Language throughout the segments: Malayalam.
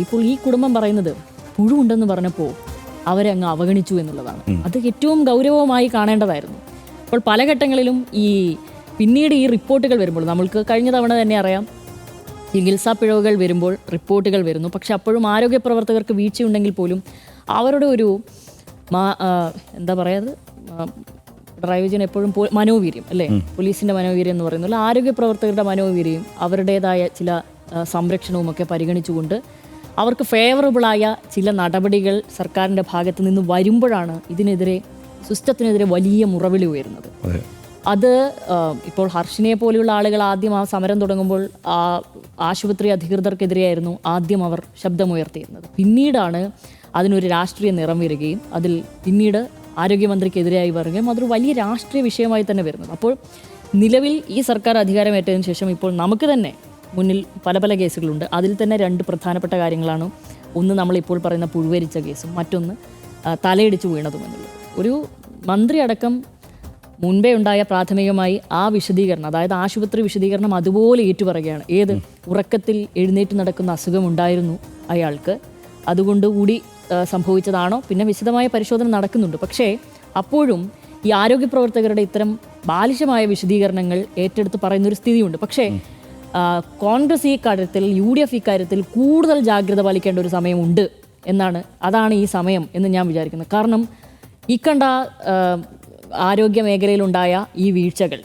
ഇപ്പോൾ ഈ കുടുംബം പറയുന്നത് പുഴുവുണ്ടെന്ന് പറഞ്ഞപ്പോൾ അവരെ അങ്ങ് അവഗണിച്ചു എന്നുള്ളതാണ്. അത് ഏറ്റവും ഗൗരവമായി കാണേണ്ടതായിരുന്നു. അപ്പോൾ പല ഘട്ടങ്ങളിലും പിന്നീട് ഈ റിപ്പോർട്ടുകൾ വരുമ്പോൾ, നമ്മൾക്ക് കഴിഞ്ഞ തവണ തന്നെ അറിയാം, ചികിത്സാ പിഴവുകൾ വരുമ്പോൾ റിപ്പോർട്ടുകൾ വരുന്നു. പക്ഷെ അപ്പോഴും ആരോഗ്യ പ്രവർത്തകർക്ക് വീഴ്ചയുണ്ടെങ്കിൽ പോലും അവരുടെ ഒരു എന്താ പറയുക, ഡ്രൈവിജിന് എപ്പോഴും മനോവീര്യം അല്ലേ, പോലീസിൻ്റെ മനോവീര്യം എന്ന് പറയുന്നത് ആരോഗ്യ പ്രവർത്തകരുടെ മനോവീര്യം, അവരുടേതായ ചില സംരക്ഷണവും ഒക്കെ പരിഗണിച്ചുകൊണ്ട് അവർക്ക് ഫേവറബിളായ ചില നടപടികൾ സർക്കാരിൻ്റെ ഭാഗത്ത് നിന്ന് വരുമ്പോഴാണ് ഇതിനെതിരെ, സിസ്റ്റത്തിനെതിരെ വലിയ മുറവിളി ഉയരുന്നത്. അത് ഇപ്പോൾ ഹർഷിനെ പോലെയുള്ള ആളുകൾ ആദ്യം ആ സമരം തുടങ്ങുമ്പോൾ ആശുപത്രി അധികൃതർക്കെതിരെയായിരുന്നു ആദ്യം അവർ ശബ്ദമുയർത്തിയിരുന്നത്. പിന്നീടാണ് അതിനൊരു രാഷ്ട്രീയ നിറം വരികയും അതിൽ പിന്നീട് ആരോഗ്യമന്ത്രിക്കെതിരെയായി വരികയും അതൊരു വലിയ രാഷ്ട്രീയ വിഷയമായി തന്നെ വരുന്നത്. അപ്പോൾ നിലവിൽ ഈ സർക്കാർ അധികാരമേറ്റതിന് ശേഷം ഇപ്പോൾ നമുക്ക് തന്നെ മുന്നിൽ പല പല കേസുകളുണ്ട്. അതിൽ തന്നെ രണ്ട് പ്രധാനപ്പെട്ട കാര്യങ്ങളാണ്. ഒന്ന് നമ്മളിപ്പോൾ പറയുന്ന പുഴുവരിച്ച കേസും, മറ്റൊന്ന് തലയിടിച്ച് വീണതും എന്നുള്ളത്. ഒരു മന്ത്രി അടക്കം മുൻപേ ഉണ്ടായ പ്രാഥമികമായി ആ വിശദീകരണം, അതായത് ആശുപത്രി വിശദീകരണം അതുപോലെ ഏറ്റുപറയുകയാണ്. ഏത് ഉറക്കത്തിൽ എഴുന്നേറ്റ് നടക്കുന്ന അസുഖമുണ്ടായിരുന്നു അയാൾക്ക്, അതുകൊണ്ട് കൂടി സംഭവിച്ചതാണോ, പിന്നെ വിശദമായ പരിശോധന നടക്കുന്നുണ്ട്. പക്ഷേ അപ്പോഴും ഈ ആരോഗ്യ പ്രവർത്തകരുടെ ഇത്തരം ബാലിശമായ വിശദീകരണങ്ങൾ ഏറ്റെടുത്ത് പറയുന്നൊരു സ്ഥിതിയുണ്ട്. പക്ഷേ കോൺഗ്രസ് ഈ കാര്യത്തിൽ, UDF ഈ കാര്യത്തിൽ കൂടുതൽ ജാഗ്രത പാലിക്കേണ്ട ഒരു സമയമുണ്ട് അതാണ് ഈ സമയം എന്ന് ഞാൻ വിചാരിക്കുന്നത്. കാരണം ഈ കണ്ട ആരോഗ്യ മേഖലയിലുണ്ടായ ഈ വീഴ്ചകൾ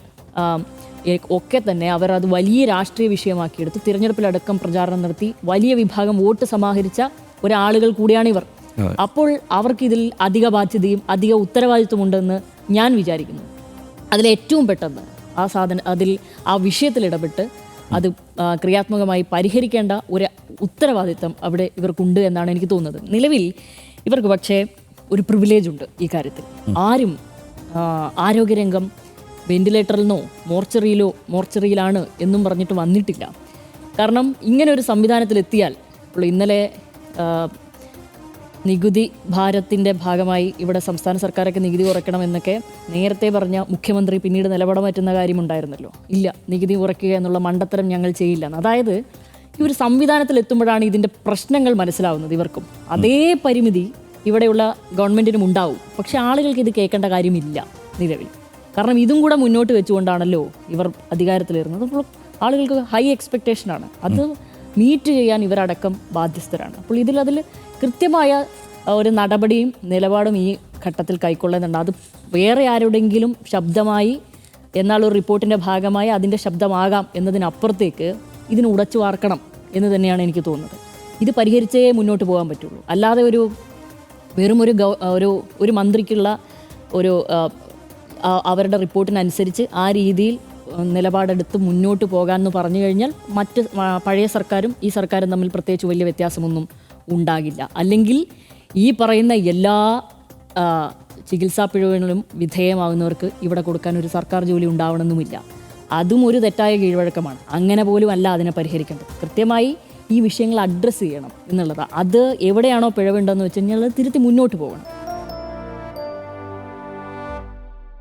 ഒക്കെ തന്നെ അവർ അത് വലിയ രാഷ്ട്രീയ വിഷയമാക്കിയെടുത്ത് തിരഞ്ഞെടുപ്പിലടക്കം പ്രചാരണം നടത്തി വലിയ വിഭാഗം വോട്ട് സമാഹരിച്ച ഒരാളുകൾ കൂടിയാണിവർ. അപ്പോൾ അവർക്കിതിൽ അധിക ബാധ്യതയും അധിക ഉത്തരവാദിത്വമുണ്ടെന്ന് ഞാൻ വിചാരിക്കുന്നു. അതിലേറ്റവും പെട്ടെന്ന് അതിൽ ആ വിഷയത്തിൽ ഇടപെട്ട് അത് ക്രിയാത്മകമായി പരിഹരിക്കേണ്ട ഒരു ഉത്തരവാദിത്തം അവിടെ ഇവർക്കുണ്ട് എന്നാണ് എനിക്ക് തോന്നുന്നത്. നിലവിൽ ഇവർക്ക് പക്ഷേ ഒരു പ്രിവിലേജ് ഉണ്ട് ഈ കാര്യത്തിൽ. ആരും ആരോഗ്യരംഗം വെന്റിലേറ്ററിൽ മോർച്ചറിയിലാണ് എന്നും പറഞ്ഞിട്ട് വന്നിട്ടില്ല. കാരണം ഇങ്ങനെ ഒരു സംവിധാനത്തിലെത്തിയാൽ, ഇപ്പോൾ ഇന്നലെ നികുതി ഭാരത്തിൻ്റെ ഭാഗമായി ഇവിടെ സംസ്ഥാന സർക്കാരൊക്കെ നികുതി കുറയ്ക്കണമെന്നൊക്കെ നേരത്തെ പറഞ്ഞ മുഖ്യമന്ത്രി പിന്നീട് നിലപാട് മാറ്റുന്ന കാര്യമുണ്ടായിരുന്നല്ലോ. ഇല്ല, നികുതി കുറയ്ക്കുക എന്നുള്ള മണ്ടത്തരം ഞങ്ങൾ ചെയ്യില്ല. അതായത് ഈ ഒരു സംവിധാനത്തിലെത്തുമ്പോഴാണ് ഇതിൻ്റെ പ്രശ്നങ്ങൾ മനസ്സിലാവുന്നത് ഇവർക്കും. അതേ പരിമിതി ഇവിടെയുള്ള ഗവൺമെൻറ്റിനും ഉണ്ടാവും. പക്ഷേ ആളുകൾക്ക് ഇത് കേൾക്കേണ്ട കാര്യമില്ല നിലവിൽ. കാരണം ഇതും കൂടെ മുന്നോട്ട് വെച്ചുകൊണ്ടാണല്ലോ ഇവർ അധികാരത്തിലേറുന്നത്. അപ്പോൾ ആളുകൾക്ക് ഹൈ എക്സ്പെക്റ്റേഷനാണ്. അത് മീറ്റ് ചെയ്യാൻ ഇവരടക്കം ബാധ്യസ്ഥരാണ്. അപ്പോൾ അതിൽ കൃത്യമായ ഒരു നടപടിയും നിലപാടും ഈ ഘട്ടത്തിൽ കൈക്കൊള്ളുന്നുണ്ട്. അത് വേറെ ആരുടെങ്കിലും ശബ്ദമായി, എന്നാൽ ഒരു റിപ്പോർട്ടിൻ്റെ ഭാഗമായി അതിൻ്റെ ശബ്ദമാകാം എന്നതിനപ്പുറത്തേക്ക് ഇതിന് ഉടച്ചു വാർക്കണം എന്ന് തന്നെയാണ് എനിക്ക് തോന്നുന്നത്. ഇത് പരിഹരിച്ചേ മുന്നോട്ട് പോകാൻ പറ്റുള്ളൂ. അല്ലാതെ വെറും ഒരു മന്ത്രിക്കുള്ള അവരുടെ റിപ്പോർട്ടിനനുസരിച്ച് ആ രീതിയിൽ നിലപാടെടുത്ത് മുന്നോട്ട് പോകാമെന്ന് പറഞ്ഞു കഴിഞ്ഞാൽ പഴയ സർക്കാരും ഈ സർക്കാരും തമ്മിൽ പ്രത്യേകിച്ച് വലിയ വ്യത്യാസമൊന്നും ഉണ്ടാകില്ല. അല്ലെങ്കിൽ ഈ പറയുന്ന എല്ലാ ചികിത്സാ പിഴവുകളിലും വിധേയമാകുന്നവർക്ക് ഇവിടെ കൊടുക്കാൻ ഒരു സർക്കാർ ജോലി ഉണ്ടാവണമെന്നുമില്ല. അതും ഒരു തെറ്റായ കീഴ്വഴക്കമാണ്. അങ്ങനെ പോലും അല്ല അതിനെ പരിഹരിക്കേണ്ടത്. കൃത്യമായി ഈ വിഷയങ്ങൾ അഡ്രസ്സ് ചെയ്യണം എന്നുള്ളതാണ്. അത് എവിടെയാണോ പിഴവുണ്ടെന്ന് വെച്ച് കഴിഞ്ഞാൽ അത് തിരുത്തി മുന്നോട്ട് പോകണം.